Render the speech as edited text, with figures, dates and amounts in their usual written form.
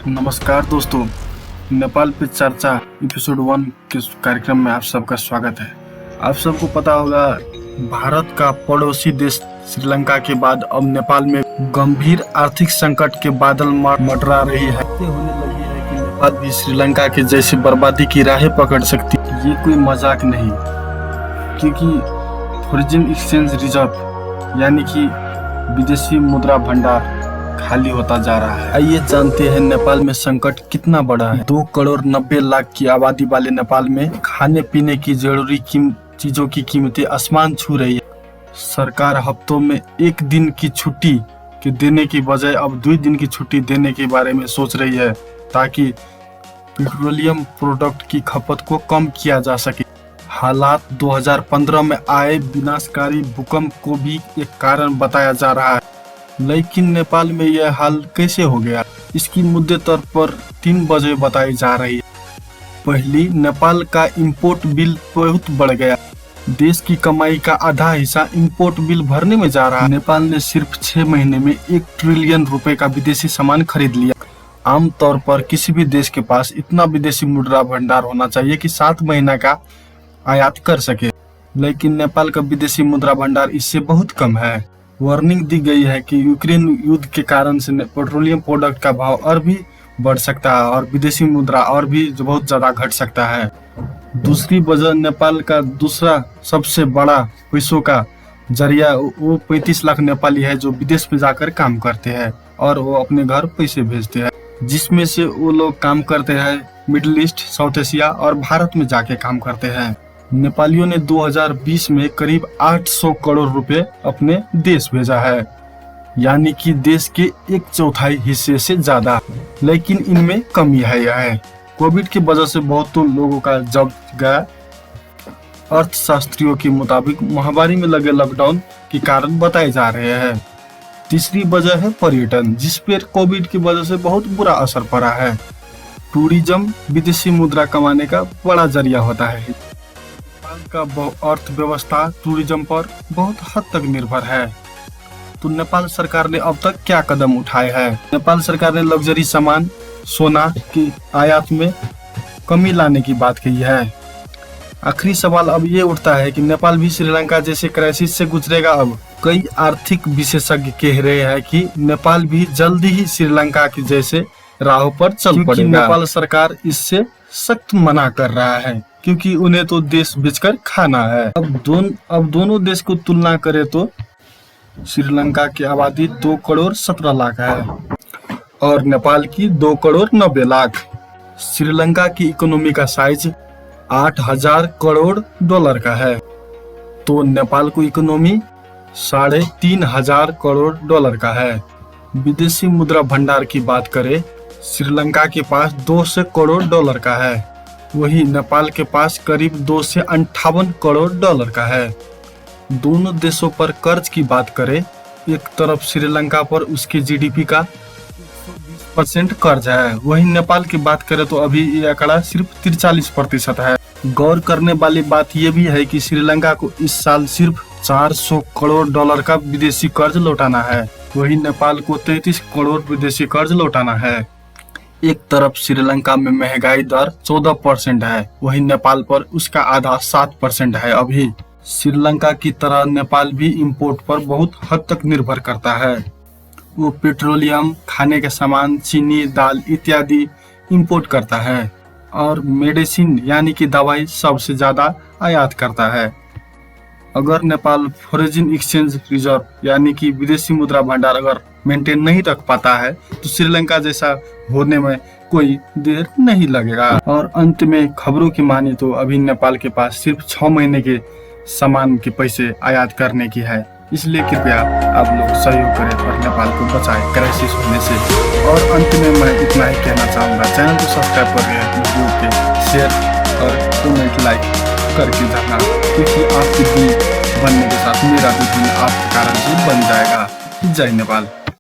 नमस्कार दोस्तों, नेपाल पे चर्चा एपिसोड 1 के कार्यक्रम में आप सबका स्वागत है। आप सबको पता होगा, भारत का पड़ोसी देश श्रीलंका के बाद अब नेपाल में गंभीर आर्थिक संकट के बादल मंडरा रही है। होने लगी है कि नेपाल भी श्रीलंका के जैसे बर्बादी की राहें पकड़ सकती है। ये कोई मजाक नहीं, क्योंकि फॉरेन एक्सचेंज रिजर्व यानी कि विदेशी मुद्रा भंडार खाली होता जा रहा है। आइए जानते हैं नेपाल में संकट कितना बड़ा है। 2 करोड़ 90 लाख की आबादी वाले नेपाल में खाने पीने की जरूरी चीजों की कीमतें आसमान छू रही है। सरकार हफ्तों में 1 दिन की छुट्टी के देने की बजाय अब 2 दिन की छुट्टी देने के बारे में सोच रही है, ताकि पेट्रोलियम प्रोडक्ट की खपत को कम किया जा सके। हालात 2015 में आए विनाशकारी भूकंप को भी एक कारण बताया जा रहा है, लेकिन नेपाल में यह हाल कैसे हो गया, इसकी मुद्दे तौर पर 3 वजह बताई जा रही है। पहली, नेपाल का इंपोर्ट बिल बहुत बढ़ गया। देश की कमाई का आधा हिस्सा इंपोर्ट बिल भरने में जा रहा है। नेपाल ने सिर्फ 6 महीने में 1 ट्रिलियन रुपए का विदेशी सामान खरीद लिया। आमतौर पर किसी भी देश के पास इतना विदेशी मुद्रा भंडार होना चाहिए कि 7 महीना का आयात कर सके, लेकिन नेपाल का विदेशी मुद्रा भंडार इससे बहुत कम है। वार्निंग दी गई है कि यूक्रेन युद्ध के कारण से पेट्रोलियम प्रोडक्ट का भाव और भी बढ़ सकता है और विदेशी मुद्रा और भी बहुत ज्यादा घट सकता है। दूसरी वजह, नेपाल का दूसरा सबसे बड़ा पैसों का जरिया वो 35 लाख नेपाली है जो विदेश में जाकर काम करते हैं और वो अपने घर पैसे भेजते हैं, जिसमें से वो लोग काम करते हैं मिडिल ईस्ट, साउथ एशिया और भारत में जाके काम करते हैं। नेपालियों ने 2020 में करीब 800 करोड़ रुपए अपने देश भेजा है, यानी कि देश के 1/4 हिस्से से ज्यादा। लेकिन इनमें कमी है। कोविड की वजह से बहुतों लोगों का जॉब गया। अर्थशास्त्रियों के मुताबिक महामारी में लगे लॉकडाउन के कारण बताए जा रहे हैं। तीसरी वजह है पर्यटन, जिस पर कोविड की वजह से बहुत बुरा असर पड़ा है। टूरिज्म विदेशी मुद्रा कमाने का बड़ा जरिया होता है। का अर्थव्यवस्था टूरिज्म पर बहुत हद तक निर्भर है। तो नेपाल सरकार ने अब तक क्या कदम उठाए हैं? नेपाल सरकार ने लग्जरी सामान, सोना की आयात में कमी लाने की बात कही है। आखिरी सवाल अब ये उठता है कि नेपाल भी श्रीलंका जैसे क्राइसिस से गुजरेगा। अब कई आर्थिक विशेषज्ञ कह रहे हैं कि नेपाल भी जल्दी ही श्रीलंका की जैसे राह पर चल पड़ेगा। नेपाल सरकार इससे सख्त मना कर रहा है, क्योंकि उन्हें तो देश बेचकर खाना है। अब दोनों देश को तुलना करें तो श्रीलंका की आबादी 2 करोड़ 17 लाख है और नेपाल की 2 करोड़ 90 लाख। श्रीलंका की इकोनॉमी का साइज 8,000 करोड़ डॉलर का है, तो नेपाल की इकोनॉमी 3,500 करोड़ डॉलर का है। विदेशी मुद्रा भंडार की बात करें, श्रीलंका के पास 200 करोड़ डॉलर का है, वही नेपाल के पास करीब 258 करोड़ डॉलर का है। दोनों देशों पर कर्ज की बात करें, एक तरफ श्रीलंका पर उसके जीडीपी का 120% कर्ज है, वहीं नेपाल की बात करें तो अभी ये आंकड़ा सिर्फ 43% है। गौर करने वाली बात यह भी है कि श्रीलंका को इस साल सिर्फ 400 करोड़ डॉलर का विदेशी कर्ज लौटाना है, वहीं नेपाल को 33 करोड़ विदेशी कर्ज लौटाना है। एक तरफ श्रीलंका में महंगाई दर 14% है, वहीं नेपाल पर उसका आधा 7% है। अभी श्रीलंका की तरह नेपाल भी इंपोर्ट पर बहुत हद तक निर्भर करता है। वो पेट्रोलियम, खाने के सामान, चीनी, दाल इत्यादि इंपोर्ट करता है और मेडिसिन यानी कि दवाई सबसे ज्यादा आयात करता है। अगर नेपाल फॉरेन एक्सचेंज रिजर्व यानी कि विदेशी मुद्रा भंडार अगर मेंटेन नहीं रख पाता है तो श्रीलंका जैसा होने में कोई देर नहीं लगेगा। और अंत में खबरों की माने तो अभी नेपाल के पास सिर्फ 6 महीने के सामान के पैसे आयात करने की है, इसलिए कृपया आप लोग सहयोग करें और नेपाल को बचाएं क्राइसिस होने से। और अंत में मैं इतना ही कहना चाहूँगा, चैनल को सब्सक्राइब करके वीडियो के शेयर और कमेंट लाइक करके जाना, क्योंकि आपकी दिन बनने के साथ मेरा भी दिन आपके कारण ही बन जाएगा। जय नेपाल।